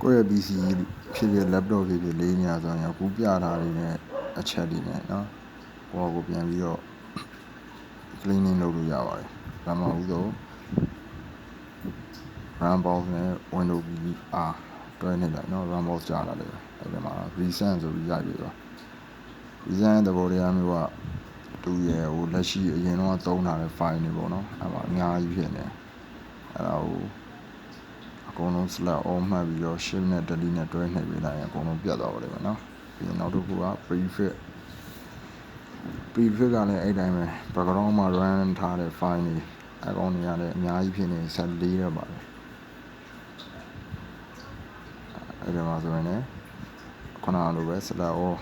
ကိုယ့်ရဲ့ PC ဖြစ်ဖြစ် laptop ဖြစ်ဖြစ်လေးနေရဆိုရင်အခုပြထားလေးနဲ့အချက်လေးနဲ့နော်ကိုပြန်ပြီးတော့ cleaning လုပ်လို့ရပါတယ်ဒါမှမဟုတ်တော့ run box နဲ့ window key တွဲနေလိုက်နော် run box ကြာလာတယ်အဲ့ဒီမှာ recent ဆိုပြီးရိုက်ပြီးတော့ recent သဘောတရားမျိုးကသူရဲ့ဟိုလက်ရှိအရင်တော့သုံးထားတဲ့ file တွေပေါ့နော်အဲ့မှာအများကြီးဖြစ်နေအဲ့ဒါကိုအကုန်လုံး select all မှတ်ပြီးတော့ shift နဲ့ delete နဲ့တွဲနှိပ်ပေးလိုက်ရင်အကုန်လုံးပြတ်သွားပါလိမ့်မယ်နော်ပြီးရင်နောက်တစ်ခုက prefix ကလည်းအဲ့တိုင်းပဲ background မှာ run ထားတဲ့ file တွေအကောင်တွေကလည်းအများကြီးဖြစ်နေ14တော့ပါတယ်အဲ့ဒီမှာဆိုရင်လည်းခုနလိုပဲ select all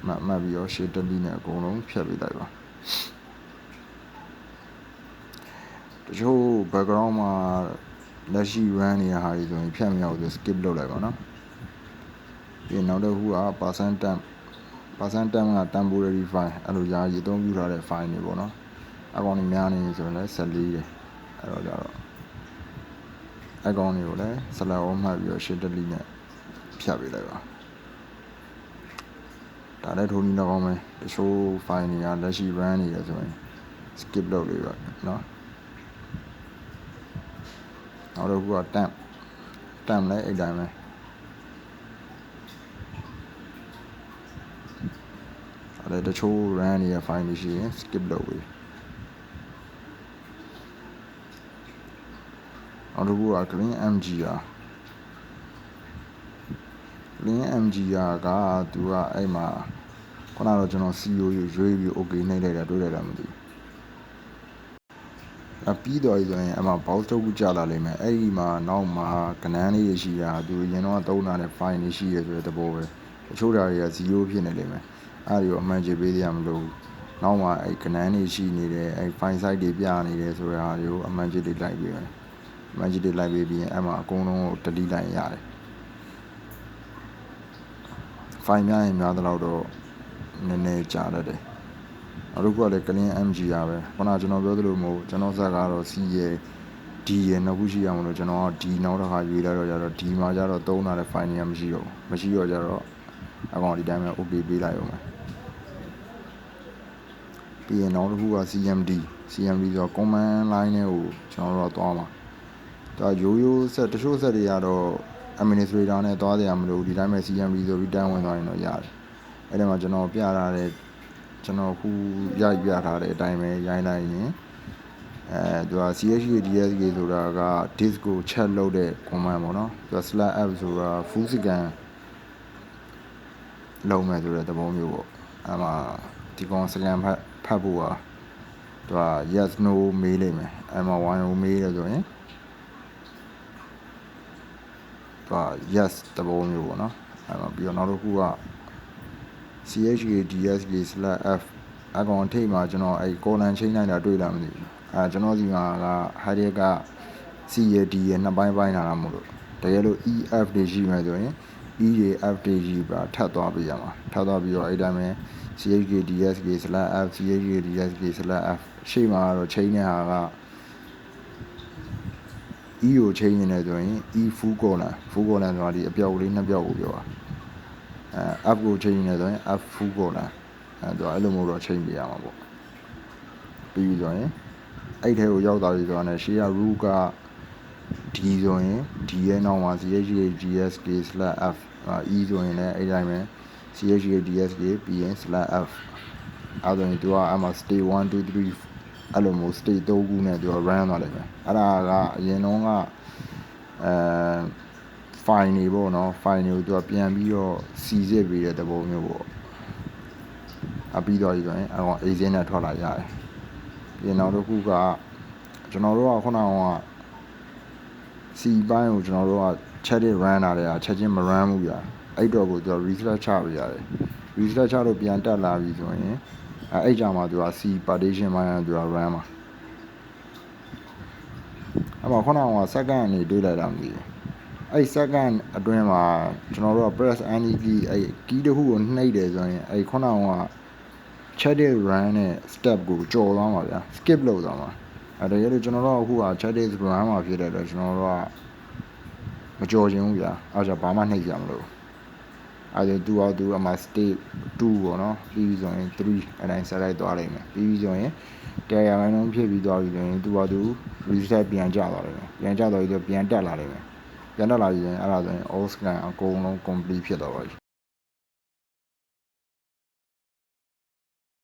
မှတ်ပြီးတော့ shift delete နဲ့အကုန်လုံးဖြတ်ပေးလိုက်ပါတချို့ background မှာလက်ရှိ run နေတဲ့ဟာတွေဆိုရင်ဖြတ်မရဘူးဆို skip လုပ်လိုက်ပါနော်ပြီးရင်နောက်တစ်ခုက percent tempက temporary file အဲ့လိုယာယီအသုံးပြုထားတဲ့ file တွေပေါ့နော်အကောင်တွေများနေဆိုရင်လည်း14တယ်အဲ့တော့ကြတော့အကောင်တွေကိုလည်း select all မှတ်ပြီးတော့ shift delete နဲ့ဖြတ်ပေးလိုက်ပါဒါလည်းထိုးနည်းတော့မယ်တချို့ file တွေကလက်ရှိ run နေတယ်ဆိုရင် skip လုပ်လိုက်ပါနော်နောက်တစ်ခုက temp လည်းအဲ့တိုင်းပဲအဲ့ဒါတချို့ run နေတဲ့ file တွေရှိရင် skip လုပ်ပြီနောက်တစ်ခုက clean mgr ကသူကအဲ့မှာခုနကတော့ကျွန်တော် CO ရွေးပြီး okay နှိပ်လိုက်တာတွေ့လိုက်တာမသိဘူးပြီးတော့ဆိုရင်အမှ box ထုတ်ပြီးကြာလာလိမ့်မယ်အဲ့ဒီမှာနောက်မှာကဏ္ဍလေးတွေရှိတာသူရင်တော့သုံးထားတဲ့ file တွေရှိရဆိုတဲ့သဘောပဲတချို့ဓာတ်တွေက0ဖြစ်နေလိမ့်မယ်အဲ့ဒီကိုအမှန်ကြည့်ပေးရမလို့နောက်မှာအဲ့ကဏ္ဍတွေရှိနေတယ်အဲ့ file size တွေပြနေတယ်ဆိုတဲ့ဟာတွေကိုအမှန်ကြည့်လိုက်ပေးမယ်အမှန်ကြည့်လိုက်ပေးပြီးရင်အဲ့မှာအကုန်လုံးကို delete လိုက်ရတယ် file များရင်များတော့နည်းနည်းကြာတတ်တယ်နောက်တစ်ခုကလည်း clean mgr ပဲခုနကကျွန်တော်ပြောသလိုမဟုတ်ကျွန်တော်ဇက်ကတော့ C ရယ် D ရယ်နှစ်ခုရှိရမလို့ကျွန်တော်က D နောက်တစ်ခါရွေးလိုက်တော့ကြတော့ D မှာကြတော့သုံးထားတဲ့ file တွေကမရှိတော့ကြတော့အကောင်ဒီတိုင်းပဲ okay ပေးလိုက်အောင်မယ်ပြီးရင်နောက်တစ်ခုက CMD ဆို command line နဲ့ကိုကျွန်တော်တို့သွားမှာဒါရိုးဆက်တချို့ဆက်တွေကတော့ administrator နဲ့သွားကြရမလို့ဒီတိုင်းပဲ CMD ဆိုပြီးတန်းဝင်သွားရင်တော့ရတယ်အဲ့ဒီမှာကျွန်တော်ပြထားတဲ့ကျွန်တော်ခုရိုက်ပြထားတဲ့အတိုင်းပဲရိုင်းလိုက်ရင်သူက chhdsk ဆိုတာက disk ကို check လုပ်တဲ့ command ပေါ့နော်သူက /f ဆိုတာ full scan လုံးမယ်ဆိုတဲ့သဘောမျိုးပေါ့အဲ့မှာဒီကောင် scan ဖတ်ဖို့ကသူက yes no မေးလိုက်မယ်အဲ့မှာ one ကိုမေးတယ်ဆိုရင်သူက yes သဘောမျိုးပေါ့နော်အဲ့မှာပြီးတော့နောက်တစ်ခုက chhdsk/f အကောင်ထိပ်မှာကျွန်တော်အဲ့ colon ချိန်လိုက်တာတွေ့လားမသိဘူးကျွန်တော်ဒီမှာက header က C ရယ် D ရယ်နှစ်ပိုင်းပိုင်းလာတာမို့လို့တကယ်လို့ EF တွေရှိမှဆိုရင် E ရယ် F တွေရှိပါထပ်သွားပေးရမှာထပ်သွားပြီးတော့အဲ့တိုင်းပဲ chhdsk/f chhdsk/f ရှေ့မှာတော့ချိန်တဲ့ဟာက E ကိုချိန်နေတယ်ဆိုရင် E full colon ဆိုတာဒီအပြောက်ကလေးနှစ်ပြောက်ကိုပြောတာF ကိုချိန်နေတယ်ဆိုရင် F full colon သူအဲ့လိုမျိုးတော့ချိန်ပေးရမှာပေါ့ပြီးဆိုရင်အဲ့ထဲကိုရောက်သွားပြီဆိုတာနဲ့ရှေ့က root က D ဆိုရင် D ရဲ့နောက်မှာ chhdsk/f E ဆိုရင်လည်းအဲ့တိုင်းပဲ chhdsk ပြီးရင် /f အဲ့ဒါဆိုရင်သူကအမှ state 1 2 3အဲ့လိုမျိုး state 3ခုနဲ့သူက run သွားလိမ့်မယ်အဲ့ဒါကအရင်တော့ကfile တွေပေါ့နော် file တွေကိုသူကပြန်ပြီးတော့စီစစ်ပေးတဲ့သဘောမျိုးပေါ့ပြီးတော့ဆိုရင်အကောင် exit နဲ့ထွက်လာရတယ်ပြီးနောက်တစ်ခုကကျွန်တော်တို့ကခုနက C ပိုင်းကိုကျွန်တော်တို့က check it run လာတယ်ချက်ချင်းမ run ဘူးဗျာအဲ့တော့ကိုသူက reset ချပေးရတယ် reset ချလို့ပြန်တက်လာပြီဆိုရင်အဲ့ကြမှာသူက C partition ပိုင်းကသူက run မှာအဲ့မှာခုနက second အနေတွေးလိုက်တာမသိဘူးအဲ့ second အတွင်းမှာကျွန်တော်တို့က press any key အဲ့ key တစ်ခုကိုနှိပ်တယ်ဆိုရင်အဲ့ခုနက check it run နဲ့ step ကိုကြော်သွားမှာဗျာ skip လုပ်သွားမှာအဲ့ဒါရလို့ကျွန်တော်တို့အခုက check it run မှာဖြစ်တဲ့အတွက်ကျွန်တော်တို့က ကြော်ချင်ဘူးဗျာအဲ့ကြောင့်ဘာမှနှိပ်ကြမလို့အဲ့ဒါသူအောင်သူအမှ state 2ပေါ့နော်ပြီးပြီဆိုရင်3အတိုင်းဆက်လိုက်သွားလိမ့်မယ်ပြီးပြီဆိုရင်တရားရိုင်းလုံးဖြစ်ပြီးသွားပြီဆိုရင်သူအောင်သူ reset ပြန်ကျသွားလိမ့်မယ်ပြန်ကျသွားပြီးတော့ပြန်တက်လာလိမ့်မယ်ပြန်တက်လာပြီးရင်အဲ့ဒါဆိုရင် all scan အကုန်လုံး complete ဖြစ်သွားပါပြီ